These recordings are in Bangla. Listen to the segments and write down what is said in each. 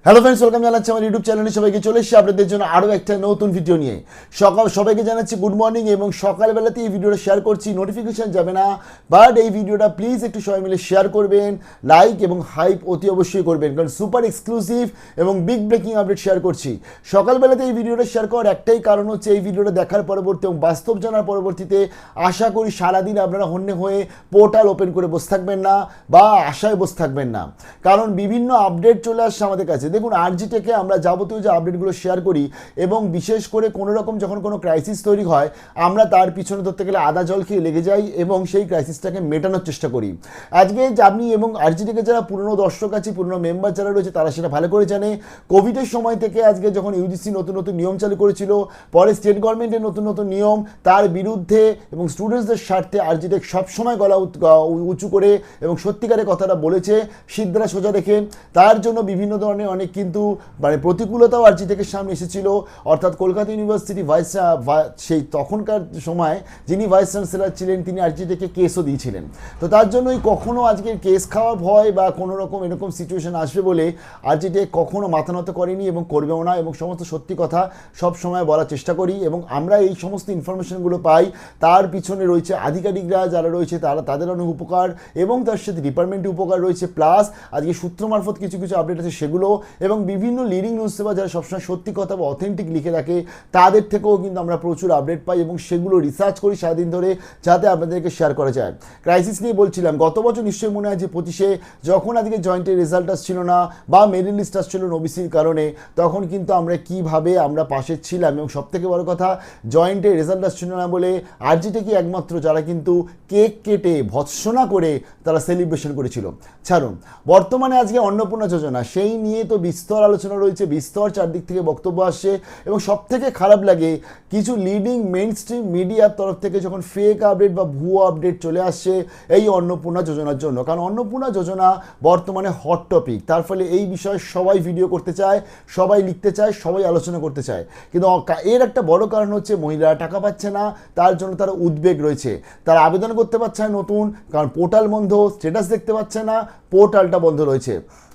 হ্যালো ফ্রেন্ডস, ওয়েলকাম জানাচ্ছি আমার ইউটিউব চ্যানেলে। সবাইকে চলে এসেছি আপনাদের জন্য আরও একটা নতুন ভিডিও নিয়ে। সবাইকে জানাচ্ছি গুড মর্নিং এবং সকালবেলাতে এই ভিডিওটা শেয়ার করছি, নোটিফিকেশান যাবে না, বাট এই ভিডিওটা প্লিজ একটু সবাই মিলে শেয়ার করবেন, লাইক এবং হাইপ অতি অবশ্যই করবেন, কারণ সুপার এক্সক্লুসিভ এবং বিগ ব্রেকিং আপডেট শেয়ার করছি। সকালবেলাতে এই ভিডিওটা শেয়ার করার একটাই কারণ হচ্ছে, এই ভিডিওটা দেখার পরবর্তী এবং বাস্তব জানার পরবর্তীতে আশা করি সারাদিন আপনারা হন্যে হয়ে পোর্টাল ওপেন করে বসে থাকবেন না বা আশায় বসে থাকবেন না, কারণ বিভিন্ন আপডেট চলে আসছে আমাদের কাছে। দেখুন, আরজি টেকে আমরা যাবতীয় যে আপডেটগুলো শেয়ার করি এবং বিশেষ করে কোনো রকম যখন কোনো ক্রাইসিস তৈরি হয়, আমরা তার পিছনে ধরতে গেলে আদা জল খেয়ে লেগে যাই এবং সেই ক্রাইসিসটাকে মেটানোর চেষ্টা করি। আজকে আপনি এবং আরজি টেকে যারা পুরনো দর্শক আছে, পুরনো মেম্বার যারা রয়েছে, তারা সেটা ভালো করে জানে। কোভিডের সময় থেকে আজকে যখন ইউজিসি নতুন নতুন নিয়ম চালু করেছিল, পরে স্টেট গভর্নমেন্টের নতুন নতুন নিয়ম, তার বিরুদ্ধে এবং স্টুডেন্টসদের স্বার্থে আরজি টেক সবসময় গলা উঁচু করে এবং সত্যিকারের কথাটা বলেছে সিদ্ধরা সোজা রেখে। তার জন্য বিভিন্ন ধরনের অনেক কিন্তু প্রতিকূলতাও আরজি টেকের সামনে এসেছিল। অর্থাৎ কলকাতা ইউনিভার্সিটি সেই তখনকার সময় যিনি ভাইস চ্যান্সেলর ছিলেন, তিনি আরজি টেকে কেসও দিয়েছিলেন। তো তার জন্যই কখনো আজকে কেস খাওয়ার ভয় বা কোনো রকম এরকম সিচুয়েশন আসবে বলে আরজি টেক কখনো মাথা নত করেনি এবং করবেও না, এবং সমস্ত সত্যি কথা সব সময় বলার চেষ্টা করি। এবং আমরা এই সমস্ত ইনফরমেশনগুলো পাই, তার পিছনে রয়েছে আধিকারিকরা যারা রয়েছে, তাদের অনেক উপকার এবং তার সাথে ডিপার্টমেন্টের উপকার রয়েছে, প্লাস আজকে সূত্র মারফত কিছু কিছু আপডেট আছে সেগুলো, এবং বিভিন্ন লিডিং নিউজ পেপার যারা সবসময় সত্যি কথা বা অথেন্টিক লিখে রাখে তাদের থেকেও কিন্তু আমরা প্রচুর আপডেট পাই এবং সেগুলো রিসার্চ করি সারাদিন ধরে, যাতে আপনাদেরকে শেয়ার করা যায়। ক্রাইসিস নিয়ে বলছিলাম, গত বছর নিশ্চয়ই মনে হয় যে 25-এ যখন আজকে জয়েন্টের রেজাল্ট আসছিল না বা মেরিট লিস্ট আসছিল ওবিসির কারণে, তখন কিন্তু আমরা কিভাবে আমরা পাশে ছিলাম, এবং সবথেকে বড় কথা জয়েন্টের রেজাল্ট আসছিল না বলে আরজি টেকই একমাত্র যারা কিন্তু কেক কেটে ভৎসনা করে তারা সেলিব্রেশন করেছিল। ছাড়ুন, বর্তমানে আজকে অন্নপূর্ণা যোজনা, সেই নিয়ে তো বিস্তর আলোচনা রয়েছে, বিস্তর চারদিক থেকে বক্তব্য আসছে, এবং সব থেকে খারাপ লাগে কিছু লিডিং মেইন স্ট্রিম মিডিয়ার তরফ থেকে যখন ফেক আপডেট বা ভুয়ো আপডেট চলে আসছে এই অন্নপূর্ণা যোজনার জন্য। কারণ অন্নপূর্ণা যোজনা বর্তমানে হট টপিক, তার ফলে এই বিষয়ে সবাই ভিডিও করতে চায়, সবাই লিখতে চায়, সবাই আলোচনা করতে চায়। কিন্তু এর একটা বড় কারণ হচ্ছে মহিলারা টাকা পাচ্ছে না, তার জন্য তারা উদ্বেগ রয়েছে, তারা আবেদন করতে পারছে না নতুন, কারণ পোর্টাল বন্ধ, স্ট্যাটাস দেখতে পাচ্ছে না, পোর্টালটা বন্ধ রয়েছে।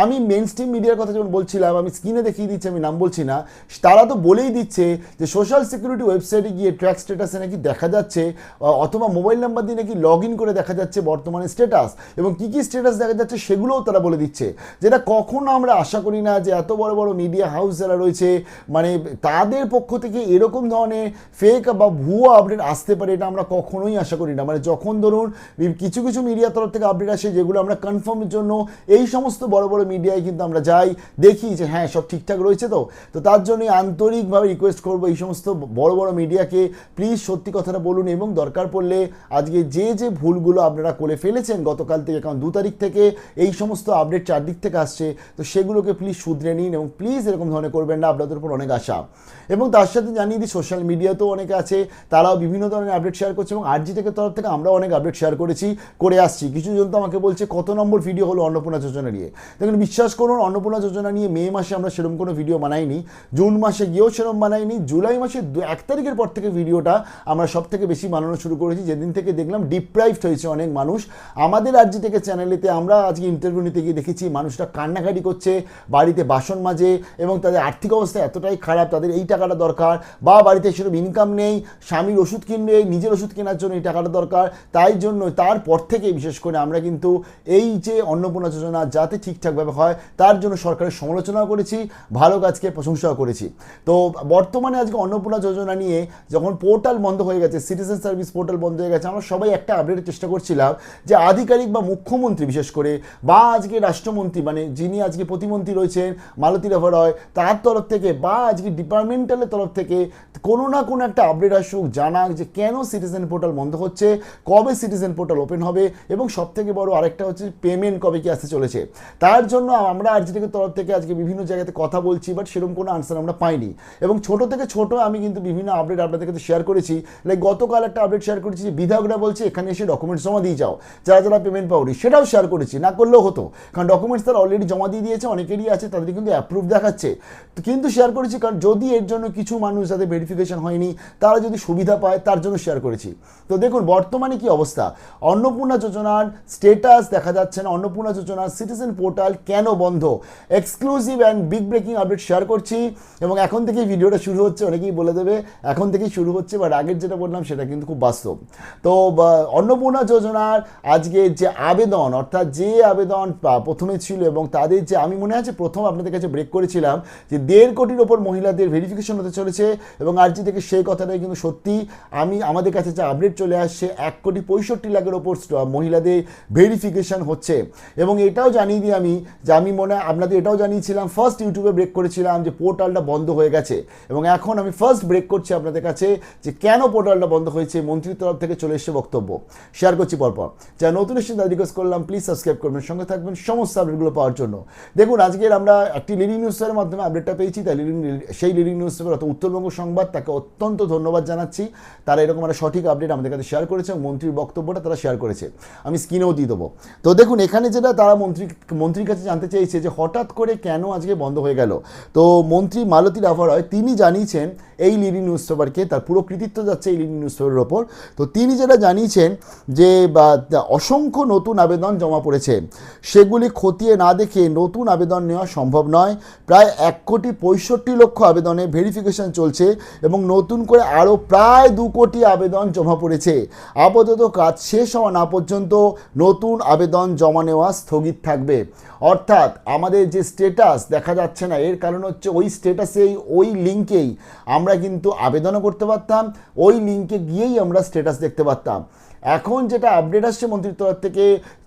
আমি মেইন স্ট্রিম মিডিয়ার কথা যখন বলছিলাম, আমি স্ক্রিনে দেখিয়ে দিচ্ছি, আমি নাম বলছি না, তারা তো বলেই দিচ্ছে যে সোশ্যাল সিকিউরিটি ওয়েবসাইটে গিয়ে ট্র্যাক স্ট্যাটাসে নাকি দেখা যাচ্ছে, অথবা মোবাইল নাম্বার দিয়ে নাকি লগ ইন করে দেখা যাচ্ছে বর্তমানে স্ট্যাটাস, এবং কী কী স্ট্যাটাস দেখা যাচ্ছে সেগুলোও তারা বলে দিচ্ছে, যেটা কখনো আমরা আশা করি না যে এত বড় বড় মিডিয়া হাউস যারা রয়েছে তাদের পক্ষ থেকে এরকম ধরনের ফেক বা ভুয়ো আপডেট আসতে পারে, এটা আমরা কখনোই আশা করি না। যখন ধরুন কিছু কিছু মিডিয়ার তরফ থেকে আপডেট আসে যেগুলো আমরা কনফার্মের জন্য এই সমস্ত বড় বড় মিডিয়ায় কিন্তু আমরা যাই, দেখি যে হ্যাঁ সব ঠিকঠাক রয়েছে। তো তার জন্যই আন্তরিকভাবে রিকোয়েস্ট করবো এই সমস্ত বড় বড় মিডিয়াকে, প্লিজ সত্যি কথাটা বলুন, এবং দরকার পড়লে আজকে যে ভুলগুলো আপনারা করে ফেলেছেন গতকাল থেকে, কারণ 2 তারিখ থেকে এই সমস্ত আপডেট চারদিক থেকে আসছে, তো সেগুলোকে প্লিজ শুধরে নিন এবং প্লিজ এরকম ধরনের করবেন না, আপনাদের উপর অনেক আশা। এবং তার সাথে জানিয়ে দিই, সোশ্যাল মিডিয়াতেও অনেকে আছে, তারাও বিভিন্ন ধরনের আপডেট শেয়ার করছে, এবং আরজি টেকের তরফ থেকে আমরা অনেক আপডেট শেয়ার করে আসছি। কিছুজন তো আমাকে বলছে কত নম্বর ভিডিও হলো অন্নপূর্ণা যোজনা নিয়ে। দেখুন, বিশ্বাস করুন, অন্নপূর্ণা যোজনা নিয়ে মে মাসে আমরা সেরকম কোনো ভিডিও বানাইনি, জুন মাসে গিয়েও সেরকম বানাইনি, জুলাই মাসের 1 তারিখের পর থেকে ভিডিওটা আমরা সব থেকে বেশি বানানো শুরু করেছি, যেদিন থেকে দেখলাম ডিপ্রাইভড হয়েছে অনেক মানুষ আমাদের আরজি টেকের চ্যানেলেতে। আমরা আজকে ইন্টারভিউ নিতে গিয়ে দেখেছি মানুষটা কান্নাকাটি করছে, বাড়িতে বাসন মাজে এবং তাদের আর্থিক অবস্থা এতটাই খারাপ, তাদের এই টাকাটা দরকার, বা বাড়িতে সেরকম ইনকাম নেই, স্বামীর ওষুধ কিনবে, নিজের ওষুধ কেনার জন্য এই টাকাটা দরকার। তাই জন্য তারপর থেকে বিশেষ করে আমরা কিন্তু এই যে অন্নপূর্ণা যোজনা যাতে ঠিকঠাকভাবে হয় তার জন্য সরকারের সমালোচনাও করেছি, ভালো কাজকে প্রশংসাও করেছি। তো বর্তমানে আজকে অন্নপূর্ণা যোজনা নিয়ে যখন পোর্টাল বন্ধ হয়ে গেছে, সিটিজেন সার্ভিস পোর্টাল বন্ধ হয়ে গেছে, আমরা সবাই একটা আপডেটের চেষ্টা করছিলাম যে আধিকারিক বা মুখ্যমন্ত্রী বিশেষ করে, বা আজকে রাষ্ট্রমন্ত্রী যিনি আজকে প্রতিমন্ত্রী রয়েছেন মালতী রায়, তার তরফ থেকে বা আজকে ডিপার্টমেন্টালের তরফ থেকে কোনো না কোনো একটা আপডেট আসুক, জানাক যে কেন সিটিজেন পোর্টাল বন্ধ হচ্ছে, কবে সিটিজেন পোর্টাল ওপেন হবে, এবং সব থেকে বড় আরেকটা হচ্ছে পেমেন্ট কবে কি আসতে চলেছে। তার জন্য আমরা আরজি টেকের তরফ থেকে আজকে বিভিন্ন জায়গাতে কথা বলছি, বাট সেরকম কোনো আনসার আমরা পাইনি। এবং ছোট থেকে ছোট আমি কিন্তু বিভিন্ন আপডেট আপনাদের কাছে শেয়ার করেছি। লাইক গতকাল একটা আপডেট শেয়ার করেছি যে বিধায়করা বলছে এখানে এসে ডকুমেন্টস জমা দিয়ে যাও, যারা যারা পেমেন্ট পাওনি, সেটাও শেয়ার করেছি, না করলেও হতো, কারণ ডকুমেন্টস তারা অলরেডি জমা দিয়ে দিয়েছে, অনেকেরই আছে, তাদের কিন্তু অ্যাপ্রুভ দেখাচ্ছে, কিন্তু শেয়ার করেছি কারণ যদি এর জন্য কিছু মানুষ যাদের ভেরিফিকেশন হয়নি তারা যদি সুবিধা পায় তার জন্য শেয়ার করেছি। তো দেখুন বর্তমানে কি অবস্থা, অন্নপূর্ণা যোজনার স্টেটাস দেখা যাচ্ছে না, অন্নপূর্ণা যোজনার সিটিজেন পোর্টাল কেন বন্ধ, exclusive and big breaking update share করছি এবং এখন থেকেই ভিডিওটা শুরু হচ্ছে, অনেকেই বলে দেবে এখন থেকেই শুরু হচ্ছে, বাট আগের যেটা বললাম সেটা কিন্তু খুব বাস্তব। তো অন্নপূর্ণা যোজনার আজকে যে আবেদন, অর্থাৎ যে আবেদন প্রথমে ছিল এবং তাদের যে, আমি মনে আছে প্রথম আপনাদের কাছে ব্রেক করেছিলাম যে 1.5 কোটির ওপর মহিলাদের ভেরিফিকেশন হতে চলেছে এবং আজকে থেকে সেই কথাটাই কিন্তু সত্যি। আমাদের কাছে যে আপডেট চলে আসছে 1,65,00,000 ওপর মহিলাদের ভেরিফিকেশন হচ্ছে। এবং এটাও জানিয়ে দিই আমি মনে হয় আপনাদের এটাও জানিয়েছিলাম, ফার্স্ট ইউটিউবে ব্রেক করেছিলাম যে পোর্টালটা বন্ধ হয়ে গেছে এবং এখন আমি ফার্স্ট ব্রেক করছি আপনাদের কাছে যে কেন পোর্টালটা বন্ধ হয়েছে। মন্ত্রীর তরফ থেকে চলে এসেছে বক্তব্য, শেয়ার করছি পরপর। যারা নতুন এসেছেন তাদের রিকোয়েস্ট করলাম প্লিজ সাবস্ক্রাইব করবেন, সঙ্গে থাকবেন সমস্ত আপডেটগুলো পাওয়ার জন্য। দেখুন আজকের আমরা একটি লিডিং নিউজ পেপারের মাধ্যমে আপডেটটা পেয়েছি, তাই সেই লিডিং নিউজ পেপার অর্থাৎ উত্তরবঙ্গ সংবাদ, তাকে অত্যন্ত ধন্যবাদ জানাচ্ছি। তারা এরকম একটা সঠিক আপডেট আমাদের কাছে শেয়ার করেছে এবং মন্ত্রীর বক্তব্যটা তারা শেয়ার করেছে, আমি স্ক্রিনেও দিয়ে দেবো। তো দেখুন এখানে যেটা তারা মন্ত্রীর কাছে জানতে চেয়েছে যে হঠাৎ করে কেন আজকে বন্ধ হয়ে গেল। তো মন্ত্রী মালতী রাভারয় তিনি জানিয়েছেন এই লিডিং নিউজ পেপারকে, তার পুরো কৃতিত্ব যাচ্ছে এই লিডিং নিউজ পেপারের ওপর। তো তিনি যেটা জানিয়েছেন যে অসংখ্য নতুন আবেদন জমা পড়েছে, সেগুলি খতিয়ে না দেখে নতুন আবেদন নেওয়া সম্ভব নয়। প্রায় 1,65,00,000 আবেদনে ভেরিফিকেশন চলছে এবং নতুন করে আরও প্রায় 2 কোটি আবেদন জমা পড়েছে। আপাতত কাজ শেষ হওয়া না পর্যন্ত নতুন আবেদন জমা নেওয়া স্থগিত থাকবে। অর্থাৎ আমাদের যে স্ট্যাটাস দেখা যাচ্ছে না, এর কারণ হচ্ছে ওই স্ট্যাটাসেই, ওই লিঙ্কেই আমরা কিন্তু আবেদনও করতে পারতাম, ওই লিঙ্কে গিয়েই আমরা স্ট্যাটাস দেখতে পারতাম। এখন যেটা আপডেট আসছে মন্ত্রীর তরফ থেকে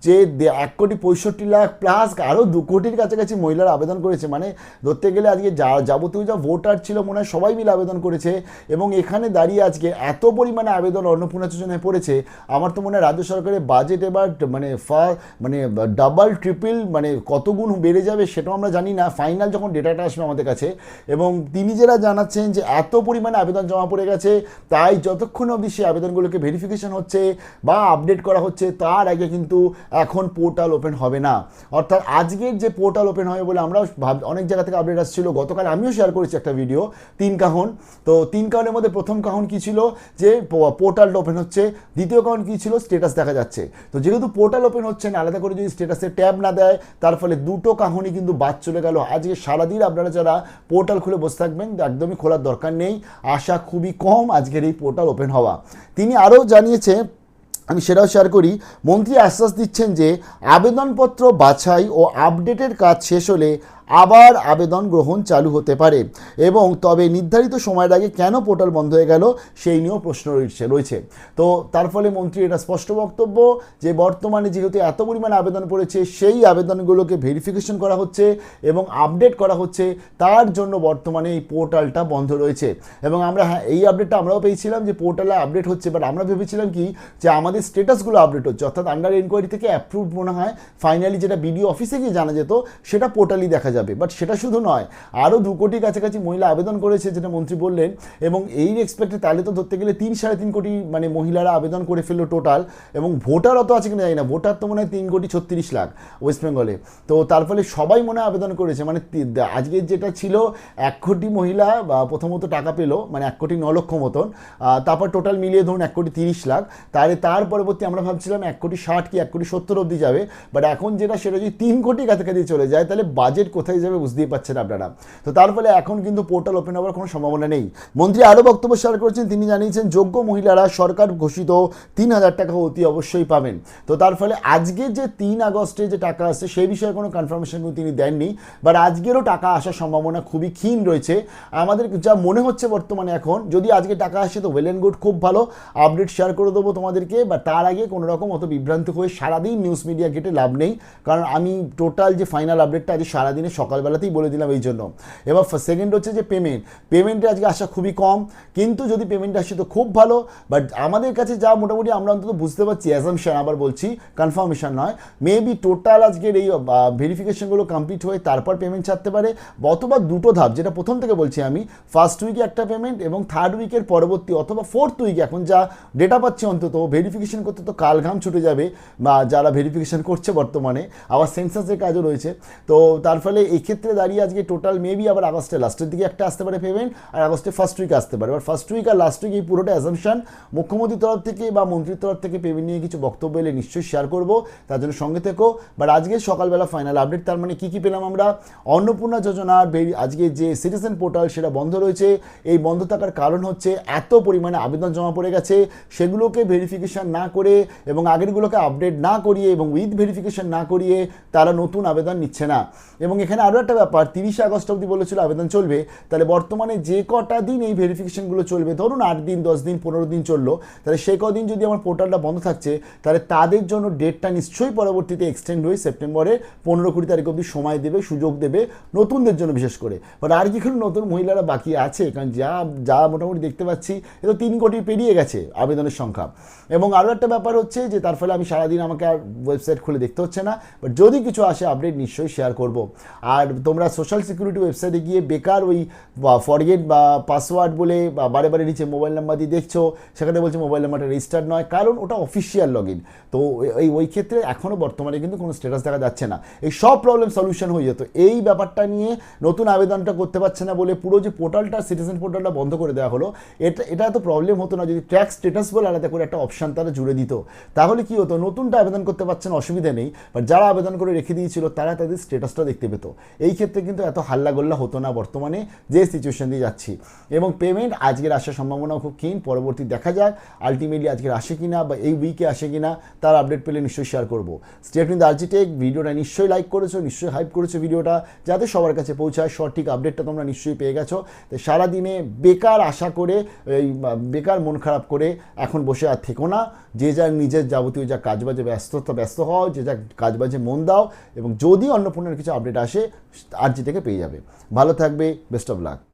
যে 1,65,00,000 প্লাস আরও 2 কোটির কাছাকাছি মহিলারা আবেদন করেছে, মানে ধরতে গেলে আজকে যাবতীয় যা ভোটার ছিল মনে হয় সবাই মিলে আবেদন করেছে। এবং এখানে দাঁড়িয়ে আজকে এত পরিমাণে আবেদন অন্নপূর্ণা যোজনায় পড়েছে, আমার তো মনে হয় রাজ্য সরকারের বাজেট এবার মানে ডাবল ট্রিপল মানে কত গুণ বেড়ে যাবে সেটাও আমরা জানি না, ফাইনাল যখন ডেটাটা আসবে আমাদের কাছে। এবং তিনি যারা জানাচ্ছেন যে এত পরিমাণে আবেদন জমা পড়ে গেছে, তাই যতক্ষণ অবধি সেই আবেদনগুলোকে ভেরিফিকেশন হচ্ছে বা আপডেট করা হচ্ছে তার আগে কিন্তু এখন পোর্টাল ওপেন হবে না। অর্থাৎ আজকের যে পোর্টাল ওপেন হবে বলে আমরা অনেক জায়গা থেকে আপডেট আসছিল, গতকাল আমিও শেয়ার করেছি একটা ভিডিও 3 কাহন। তো 3 কাহনের মধ্যে প্রথম কাহন কী ছিল যে পোর্টালটা ওপেন হচ্ছে, দ্বিতীয় কাহন কী ছিল স্ট্যাটাস দেখা যাচ্ছে। তো যেহেতু পোর্টাল ওপেন হচ্ছে না, আলাদা করে যদি স্ট্যাটাসে ট্যাব না দেয় তার ফলে দুটো কাহনই কিন্তু বাদ চলে গেল। আজকে সারাদিন আপনারা যারা পোর্টাল খুলে বসে থাকবেন একদমই খোলার দরকার নেই, আশা খুবই কম আজকের এই পোর্টাল ওপেন হওয়া। তিনি আরও জানিয়েছে, আমি সেটাও শেয়ার করি, মন্ত্রী আশ্বাস দিচ্ছেন যে আবেদনপত্র বাছাই ও আপডেটের কাজ শেষ হলে আবার আবেদন গ্রহণ চালু হতে পারে এবং তবে নির্ধারিত সময়ের আগে কেন পোর্টাল বন্ধ হয়ে গেল সেই নিয়েও প্রশ্ন রয়েছে। তো তার ফলে মন্ত্রী এটা স্পষ্ট বক্তব্য যে বর্তমানে যেহেতু এত পরিমাণে আবেদন পড়েছে, সেই আবেদনগুলোকে ভেরিফিকেশন করা হচ্ছে এবং আপডেট করা হচ্ছে, তার জন্য বর্তমানে এই পোর্টালটা বন্ধ রয়েছে। এবং আমরা এই আপডেটটা আমরাও পেয়েছিলাম যে পোর্টালে আপডেট হচ্ছে, বাট আমরা ভেবেছিলাম কি যে আমাদের স্ট্যাটাসগুলো আপডেট হচ্ছে, অর্থাৎ আন্ডার এনকোয়ারি থেকে অ্যাপ্রুভ মনে হয় ফাইনালি যেটা বিডিও অফিসে গিয়ে জানা যেত সেটা পোর্টালই দেখা যাবে। বাট সেটা শুধু নয়, আরও 2 কোটির কাছাকাছি মহিলা আবেদন করেছে যেটা মন্ত্রী বললেন। এবং এই এক্সপেক্টে তাহলে তো ধরতে গেলে 3-3.5 কোটি মানে মহিলারা আবেদন করে ফেললো টোটাল। এবং ভোটার অত আছে কিনা জানি না, ভোটার তো মনে হয় 3,36,00,000 ওয়েস্ট বেঙ্গলে। তো তার ফলে সবাই মনে হয় আবেদন করেছে, মানে আজকে যেটা ছিল 1 কোটি মহিলা বা প্রথমত টাকা পেলো, মানে 1,09,00,000 মতন, তারপর টোটাল মিলিয়ে ধরুন 1,30,00,000, তাহলে তার পরবর্তী আমরা ভাবছিলাম 1,60,00,000 কি 1,70,00,000 অবধি যাবে। বাট এখন যেটা সেটা যদি 3 কোটির কাছাকাছি চলে যায় তাহলে বাজেট কোথায় যাবে বুঝতেই পারছেন আপনারা। তো তার ফলে এখন কিন্তু পোর্টাল ওপেন হওয়ার কোনো সম্ভাবনা নেই। মন্ত্রী আরও বক্তব্য শেয়ার করেছেন, তিনি জানিয়েছেন যোগ্য মহিলারা সরকার ঘোষিত 3,000 টাকা অতি অবশ্যই পাবেন। তো তার ফলে আজকের যে 3 আগস্টে যে টাকা আসছে সেই বিষয়ে কোনো কনফার্মেশন কিন্তু তিনি দেননি, বাট আজকেরও টাকা আসার সম্ভাবনা খুবই ক্ষীণ রয়েছে। আমাদের যা মনে হচ্ছে বর্তমানে এখন যদি আজকে টাকা আসে তো ওয়েল অ্যান্ড গুড, খুব ভালো, আপডেট শেয়ার করে দেবো তোমাদেরকে। বা তার আগে কোনো রকম অত বিভ্রান্ত হয়ে সারাদিন নিউজ মিডিয়া ঘেটে লাভ নেই, কারণ আমি টোটাল যে ফাইনাল আপডেটটা আজকে সারাদিনে সকালবেলাতেই বলে দিলাম এই জন্য। এবার সেকেন্ড হচ্ছে যে পেমেন্টে আজকে আসা খুবই কম, কিন্তু যদি পেমেন্ট আসে তো খুব ভালো। বাট আমাদের কাছে যা মোটামুটি আমরা অন্তত বুঝতে পারছি, অ্যাজাম্পশন আবার বলছি, কনফার্মেশন নয়, মেবি টোটাল আজকের এই ভেরিফিকেশনগুলো কমপ্লিট হয়ে তারপর পেমেন্ট ছাড়তে পারে, অথবা 2টো ধাপ, যেটা প্রথম থেকে বলছি আমি, ফার্স্ট উইকে একটা পেমেন্ট এবং 3rd উইকের পরবর্তী অথবা 4th উইকে, এখন যা ডেটা পাচ্ছি অন্তত ভেরিফিকেশন করতে তো কালঘাম ছুটে যাবে বা যারা ভেরিফিকেশন করছে বর্তমানে, আবার সেন্সাসের কাজও রয়েছে। তো তার ফলে এই ক্ষেত্রে দাঁড়িয়ে আজকে টোটাল মেবি আবার আগস্টের লাস্টের দিকে একটা আসতে পারে পেমেন্ট, আর আগস্টের ফার্স্ট উইকে আসতে পারে। এবার ফার্স্ট উইক আর লাস্ট উইক এই পুরোটা অ্যাজাম্পশন, মুখ্যমন্ত্রীর তরফ থেকে বা মন্ত্রীর তরফ থেকে পেমেন্ট নিয়ে কিছু বক্তব্য এলে নিশ্চয়ই শেয়ার করবো, তার জন্য সঙ্গে থেকো। বাট আজকে সকালবেলা ফাইনাল আপডেট, তার মানে কী কী পেলাম আমরা? অন্নপূর্ণা যোজনার আজকে যে সিটিজেন পোর্টাল সেটা বন্ধ রয়েছে। এই বন্ধ থাকার কারণ হচ্ছে এত পরিমাণে আবেদন জমা পড়ে গেছে, সেগুলোকে ভেরিফিকেশান না করে এবং আগেরগুলোকে আপডেট না করিয়ে এবং উইথ ভেরিফিকেশান না করিয়ে তারা নতুন আবেদন নিচ্ছে না। এবং এখানে আরও একটা ব্যাপার, 30 আগস্ট অবধি বলেছিল আবেদন চলবে, তাহলে বর্তমানে যে কটা দিন এই ভেরিফিকেশানগুলো চলবে, ধরুন 8 দিন 10 দিন 15 দিন চললো, তাহলে সেই কদিন যদি আমার পোর্টালটা বন্ধ থাকছে, তাহলে তাদের জন্য ডেটটা নিশ্চয়ই পরবর্তীতে এক্সটেন্ড হয়ে সেপ্টেম্বরের 15-20 তারিখ অবধি সময় দেবে, সুযোগ দেবে নতুনদের জন্য বিশেষ করে। বাট আর কি কোনো নতুন মহিলারা বাকি আছে? কারণ যা মোটামুটি দেখতে পাচ্ছি এ তো 3 কোটি পেরিয়ে গেছে আবেদনের সংখ্যা। এবং আরও একটা ব্যাপার হচ্ছে যে তার ফলে আমি সারাদিন আমাকে আর ওয়েবসাইট খুলে দেখতে হচ্ছে না, বাট যদি কিছু আসে আপডেট নিশ্চয়ই শেয়ার করব। আর তোমরা সোশ্যাল সিকিউরিটি ওয়েবসাইটে গিয়ে বেকার ওই ফরগেট বা পাসওয়ার্ড বলে বা বারে বারে নিচে মোবাইল নাম্বার দিয়ে দেখছো, সেখানে বলছে মোবাইল নাম্বারটা রেজিস্টার্ড নয়, কারণ ওটা অফিসিয়াল লগ ইন। তো ওই ক্ষেত্রে এখনও বর্তমানে কিন্তু কোনো স্ট্যাটাস দেখা যাচ্ছে না। এই সব প্রবলেম সলিউশন হয়ে যেত। এই ব্যাপারটা নিয়ে নতুন আবেদনটা করতে পারছে না বলে পুরো যে পোর্টালটা সিটিজেন পোর্টালটা বন্ধ করে দেওয়া হলো। এটা এত প্রবলেম হতো না যদি ট্যাক্স স্ট্যাটাস বলে আলাদা করে একটা অপশান তারা জুড়ে দিত, তাহলে কি হতো, নতুনটা আবেদন করতে পারছেন অসুবিধা নেই, বাট যারা আবেদন করে রেখে দিয়েছিল তারা তাদের স্ট্যাটাসটা দেখতে পেত। এই ক্ষেত্রে কিন্তু এত হাল্লাগোল্লা হতো না বর্তমানে যে সিচুয়েশন দিয়ে যাচ্ছি। এবং পেমেন্ট আজকের আসার সম্ভাবনাও খুব ক্ষীণ, পরবর্তী দেখা যাক আলটিমেটলি আজকের আসে কিনা বা এই উইকে আসে কিনা, তার আপডেট পেলে নিশ্চয়ই শেয়ার করবো। স্টেপ ইন দ্য আরজিটেক ভিডিওটা নিশ্চয়ই লাইক করেছো, নিশ্চয়ই হাইপ করেছো ভিডিওটা, যাতে সবার কাছে পৌঁছায়। সঠিক আপডেটটা তোমরা নিশ্চয়ই পেয়ে গেছো। তো সারাদিনে বেকার আশা করে এই বেকার মন খারাপ করে এখন বসে আর থেকো না, যে যার নিজের যাবতীয় যা কাজবাজে ব্যস্ত হও, যে যা কাজবাজে মন দাও, এবং যদি অন্নপূর্ণার কিছু আপডেট আসে আরজি থেকে পেয়ে যাবে। ভালো থাকবে, বেস্ট অফ লাক।